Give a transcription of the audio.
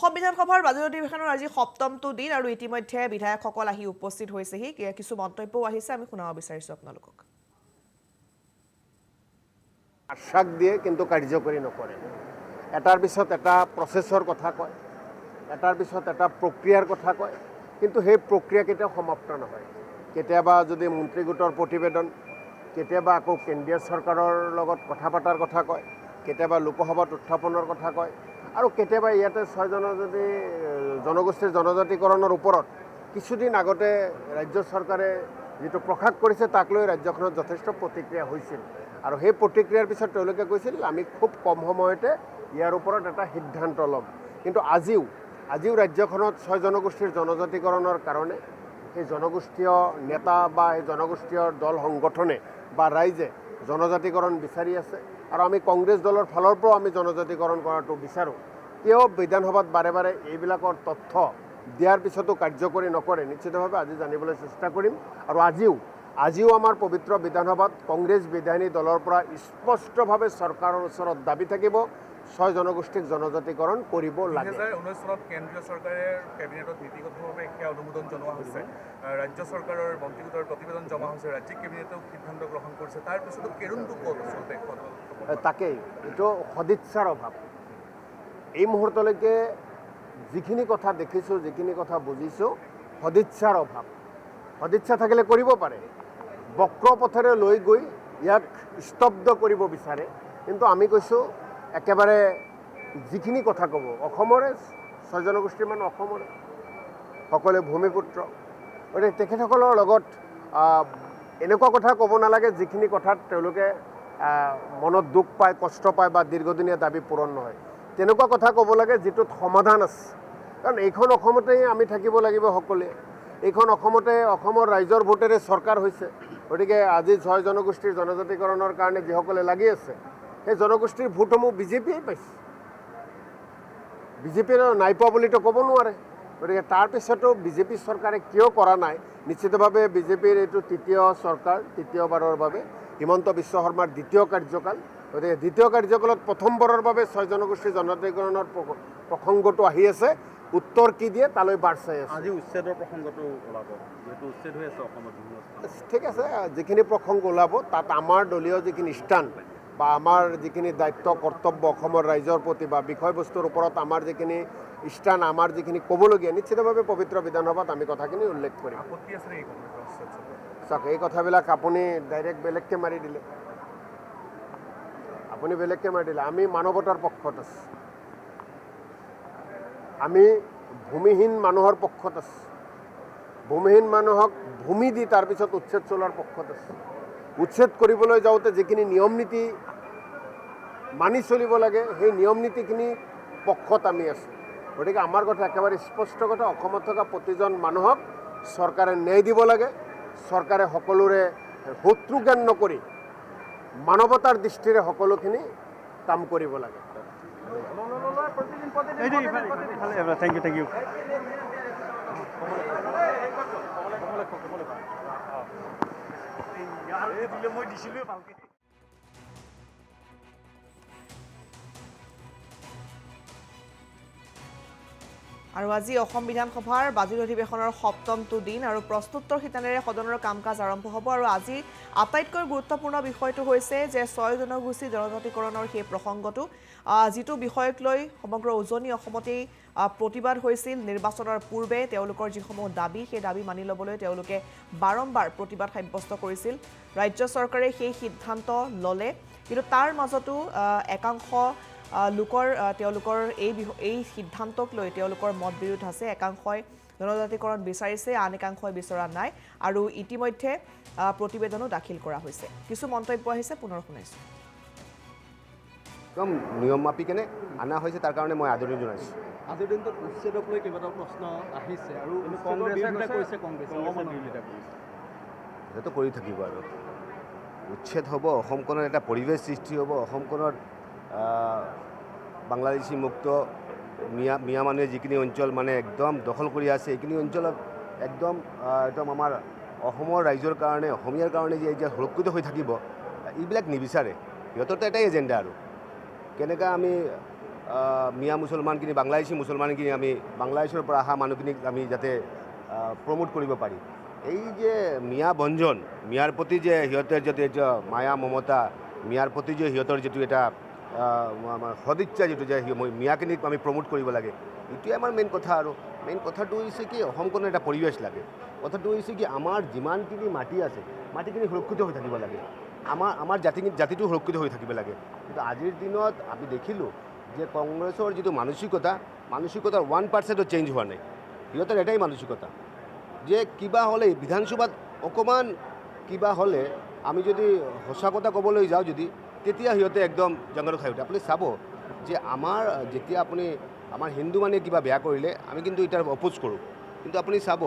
অসম বিধানসভাৰ বাজেট অধিৱেশনৰ আজি সপ্তমটো দিন আৰু ইতিমধ্যে বিধায়কসকল আহি উপস্থিত হৈছেহি কিছু মন্তব্যও আহিছে আমি শুনাব বিচাৰিছো আপোনালোকক আশ্বাস দিয়ে কিন্তু কাৰ্যকৰী নকৰে এটাৰ পিছত এটা প্ৰচেছৰ কথা কয় এটাৰ পিছত এটা প্ৰক্ৰিয়াৰ কথা কয় কিন্তু সেই প্ৰক্ৰিয়া কেতিয়াও সমাপ্ত নহয় কেতিয়াবা যদি মন্ত্ৰী গোটৰ প্ৰতিবেদন কেতিয়াবা আকৌ কেন্দ্ৰীয় চৰকাৰৰ লগত কথা পতাৰ কথা কয় কেতিয়াবা লোকসভাত উত্থাপনৰ কথা কয় আৰু কেতিয়াবা ইয়াতে ছয়জনৰ যদি জনগোষ্ঠীৰ জনজাতিকৰণৰ ওপৰত কিছুদিন আগতে ৰাজ্য চৰকাৰে যেটো প্ৰকাশ কৰিছে তাক লৈ ৰাজ্যখনত যথেষ্ট প্ৰতিক্ৰিয়া হৈছিল আৰু সেই প্ৰতিক্ৰিয়াৰ পিছত তেওঁলোকে কৈছিল আমি খুব কম সময়তে ইয়াৰ ওপৰত এটা সিদ্ধান্ত ল'ম কিন্তু আজিও ৰাজ্যখনত ছয় জনগোষ্ঠীৰ জনজাতিকৰণৰ কাৰণে সেই জনগোষ্ঠীয় নেতা বা এই জনগোষ্ঠীয় দল সংগঠনে বা ৰাইজে জনজাতিকৰণ বিচাৰি আছে আৰু আমি কংগ্ৰেছ দলৰ ফালৰ পৰাও আমি জনজাতিকৰণ কৰাটো বিচাৰোঁ কিয় বিধানসভাত বাৰে বাৰে এইবিলাকৰ তথ্য দিয়াৰ পিছতো কাৰ্যকৰী নকৰে নিশ্চিতভাৱে আজি জানিবলৈ চেষ্টা কৰিম আৰু আজিও আমাৰ পবিত্ৰ বিধানসভাত কংগ্ৰেছ বিধায়িনী দলৰ পৰা স্পষ্টভাৱে চৰকাৰৰ ওচৰত দাবী থাকিব ছয় জনগোষ্ঠীক জনজাতিকৰণ কৰিব লাগে 2019 চনত কেন্দ্ৰীয় চৰকাৰে কেবিনেটত নীতিগতভাৱে সেয়া অনুমোদন জনোৱা হৈছে ৰাজ্য চৰকাৰৰ মন্ত্ৰীগোটৰ প্ৰতিবেদন জমা হৈছে ৰাজ্যিক কেবিনেটেও সিদ্ধান্ত গ্ৰহণ কৰিছে তাৰ পিছতো কেৰুণটো ক'ত আচলতে তাকেই এইটো সদিচ্ছাৰ অভাৱ এই মুহূৰ্তলৈকে যিখিনি কথা দেখিছোঁ যিখিনি কথা বুজিছোঁ সদিচ্ছাৰ অভাৱ সদিচ্ছা থাকিলে কৰিব পাৰে বক্ৰ পথেৰে লৈ গৈ ইয়াক স্তব্ধ কৰিব বিচাৰে কিন্তু আমি কৈছোঁ একেবাৰে যিখিনি কথা ক'ব অসমৰে ছয় জনগোষ্ঠীৰ মানুহ অসমৰে সকলোৱে ভূমিপুত্ৰ গতিকে তেখেতসকলৰ লগত এনেকুৱা কথা ক'ব নালাগে যিখিনি কথাত তেওঁলোকে মনত দুখ পায় কষ্ট পায় বা দীৰ্ঘদিনীয়া দাবী পূৰণ নহয় তেনেকুৱা কথা ক'ব লাগে যিটোত সমাধান আছে কাৰণ এইখন অসমতেই আমি থাকিব লাগিব সকলোৱে এইখন অসমতে অসমৰ ৰাইজৰ ভোটেৰে চৰকাৰ হৈছে গতিকে আজি ছয় জনগোষ্ঠীৰ জনজাতিকৰণৰ কাৰণে যিসকলে লাগি আছে সেই জনগোষ্ঠীৰ ভোটসমূহ বিজেপিয়ে পাইছে বিজেপিয়ে নাই পোৱা বুলিতো ক'ব নোৱাৰে গতিকে তাৰপিছতো বিজেপি চৰকাৰে কিয় কৰা নাই নিশ্চিতভাৱে বিজেপিৰ এইটো তৃতীয় চৰকাৰ তৃতীয়বাৰৰ বাবে হিমন্ত বিশ্ব শৰ্মাৰ দ্বিতীয় কাৰ্যকাল গতিকে দ্বিতীয় কাৰ্যকালত প্ৰথমবাৰৰ বাবে ছয় জনগোষ্ঠীৰ জনজাতিকৰণৰ প্ৰসংগটো আহি আছে উত্তৰ কি দিয়ে তালৈ বাৰ চাই আছে আজি উচ্ছেদৰ প্ৰসংগটো ওলাব যেহেতু উচ্ছেদ হৈ আছে অসমত ঠিক আছে যিখিনি প্ৰসংগ ওলাব তাত আমাৰ দলীয় যিখিনি ষ্টাণ্ড বা আমাৰ যিখিনি দায়িত্ব কৰ্তব্য অসমৰ ৰাইজৰ প্ৰতি বা বিষয়বস্তুৰ ওপৰত আমাৰ যিখিনি ষ্টাণ্ড আমাৰ যিখিনি ক'বলগীয়া নিশ্চিতভাৱে পবিত্ৰ বিধানসভাত আমি কথাখিনি উল্লেখ কৰিম চাওক এই কথাবিলাক আপুনি ডাইৰেক্ট বেলেগকৈ মাৰি দিলে আমি মানৱতাৰ পক্ষত আছোঁ আমি ভূমিহীন মানুহৰ পক্ষত আছোঁ ভূমিহীন মানুহক ভূমি দি তাৰপিছত উচ্ছেদ চলোৱাৰ পক্ষত আছে উচ্ছেদ কৰিবলৈ যাওঁতে যিখিনি নিয়ম নীতি মানি চলিব লাগে সেই নিয়ম নীতিখিনি পক্ষত আমি আছোঁ গতিকে আমাৰ কথা একেবাৰে স্পষ্ট কথা অসমত থকা প্ৰতিজন মানুহক চৰকাৰে ন্যায় দিব লাগে চৰকাৰে সকলোৰে শত্ৰু জ্ঞান নকৰি মানৱতাৰ দৃষ্টিৰে সকলোখিনি কাম কৰিব লাগে থেংক ইউ মই দিছিলোঁ ভালকৈ আৰু আজি অসম বিধানসভাৰ বাজেট অধিৱেশনৰ সপ্তমটো দিন আৰু প্ৰশ্নোত্তৰ শিতানেৰে সদনৰ কাম কাজ আৰম্ভ হ'ব আৰু আজি আটাইতকৈ গুৰুত্বপূৰ্ণ বিষয়টো হৈছে যে ছয় জনগোষ্ঠী জনজাতিকৰণৰ সেই প্ৰসংগটো যিটো বিষয়ক লৈ সমগ্ৰ উজনি অসমতেই প্ৰতিবাদ হৈছিল নিৰ্বাচনৰ পূৰ্বে তেওঁলোকৰ যিসমূহ দাবী সেই দাবী মানি ল'বলৈ তেওঁলোকে বাৰম্বাৰ প্ৰতিবাদ সাব্যস্ত কৰিছিল ৰাজ্য চৰকাৰে সেই সিদ্ধান্ত ল'লে কিন্তু তাৰ মাজতো একাংশ লোকৰ তেওঁলোকৰ এই সিদ্ধান্তক লৈ তেওঁলোকৰ মত বিৰোধ আছে একাংশই জনজাতিকৰণ বিচাৰিছে আন একাংশই বিচৰা নাই আৰু ইতিমধ্যে প্ৰতিবেদনো দাখিল কৰা হৈছে কিছু মন্তব্য আহিছে পুনৰ শুনাইছোঁ একদম নিয়ম মাপি কেনে অনা হৈছে তাৰ কাৰণে মই আদৰণি জনাইছোঁ আজিৰ দিনটোত উচ্ছেদক লৈ কেইবাটাও প্ৰশ্ন আহিছে আৰু কংগ্ৰেছে কৈছে সেইটো কৰি থাকিব আৰু উচ্ছেদ হ'ব অসমখনৰ এটা পৰিৱেশ সৃষ্টি হ'ব অসমখনৰ বাংলাদেশী মুক্ত মিয়া মানুহে যিখিনি অঞ্চল মানে একদম দখল কৰি আছে এইখিনি অঞ্চলত একদম আমাৰ অসমৰ ৰাইজৰ কাৰণে অসমীয়াৰ কাৰণে যে এতিয়া সুৰক্ষিত হৈ থাকিব এইবিলাক নিবিচাৰে সিহঁতৰ এটাই এজেণ্ডা আৰু কেনেকৈ আমি মিয়া মুছলমানখিনি বাংলাদেশী মুছলমানখিনি আমি বাংলাদেশৰ পৰা অহা মানুহখিনিক আমি যাতে প্ৰমোট কৰিব পাৰি। এই যে মিয়া বঞ্জন, মিয়াৰ প্ৰতি যে সিহঁতৰ যিটো এটা মায়া মমতা, মিয়াৰ প্ৰতি যে সিহঁতৰ যিটো এটা সদিচ্ছা যিটো যে মিয়াখিনিক আমি প্ৰমোট কৰিব লাগে, এইটোৱে আমাৰ মেইন কথা। আৰু মেইন কথাটো হৈছে কি অসমখনৰ এটা পৰিৱেশ লাগে। কথাটো হৈছে কি আমাৰ যিমানখিনি মাটি আছে মাটিখিনি সুৰক্ষিত হৈ থাকিব লাগে, আমাৰ জাতিটো সুৰক্ষিত হৈ থাকিব লাগে। কিন্তু আজিৰ দিনত আমি দেখিলোঁ যে কংগ্ৰেছৰ যিটো মানসিকতাৰ 1% চেঞ্জ হোৱা নাই। সিহঁতৰ এটাই মানসিকতা যে কিবা হ'লে বিধানসভাত অকণমান কিবা হ'লে আমি যদি সঁচা কথা ক'বলৈ যাওঁ তেতিয়া সিহঁতে একদম জংঘল খাই উঠে। আপুনি চাব যে যেতিয়া আমাৰ হিন্দু মানে কিবা বেয়া কৰিলে আমি কিন্তু এটাৰ অপ'জ কৰোঁ, কিন্তু আপুনি চাব